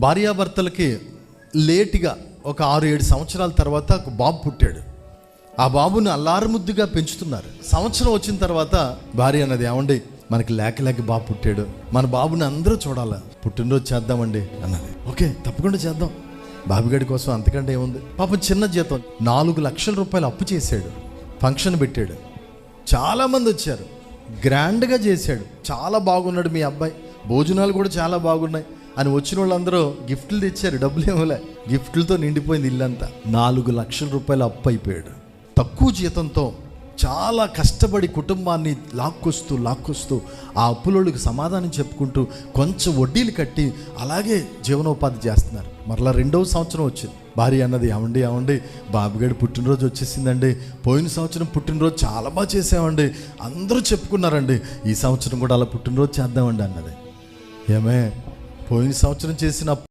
భార్యాభర్తలకి లేటుగా ఒక 6-7 సంవత్సరాల తర్వాత ఒక బాబు పుట్టాడు. ఆ బాబుని అల్లారుముద్దుగా పెంచుతున్నారు. సంవత్సరం వచ్చిన తర్వాత భార్య అన్నది, ఏమండి మనకి లేక బాబు పుట్టాడు, మన బాబుని అందరూ చూడాలా, పుట్టినరోజు చేద్దామండి అన్నది. ఓకే, తప్పకుండా చేద్దాం. బాబుగాడి కోసం అంతకంటే ఏముంది. పాపం చిన్న జీతం, 4 లక్షల రూపాయలు అప్పు చేశాడు. ఫంక్షన్ పెట్టాడు, చాలామంది వచ్చారు, గ్రాండ్గా చేశాడు. చాలా బాగున్నాడు మీ అబ్బాయి, భోజనాలు కూడా చాలా బాగున్నాయి అని వచ్చిన వాళ్ళందరూ గిఫ్ట్లు తెచ్చారు. డబ్బులు ఏమోలే, గిఫ్ట్లతో నిండిపోయింది ఇల్లంతా. 4 లక్షల రూపాయలు అప్పు అయిపోయాడు. తక్కువ జీతంతో చాలా కష్టపడి కుటుంబాన్ని లాక్కొస్తూ ఆ అప్పులోళ్ళకి సమాధానం చెప్పుకుంటూ కొంచెం వడ్డీలు కట్టి అలాగే జీవనోపాధి చేస్తున్నారు. మరలా 2వ సంవత్సరం వచ్చింది. భార్య అన్నది, ఏమండి బాబుగాడి పుట్టినరోజు వచ్చేసిందండి, పోయిన సంవత్సరం పుట్టినరోజు చాలా బాగా చేసామండి, అందరూ చెప్పుకున్నారండి, ఈ సంవత్సరం కూడా అలా పుట్టినరోజు చేద్దామండి అన్నది. ఏమే, పోయిన సంవత్సరం చేసిన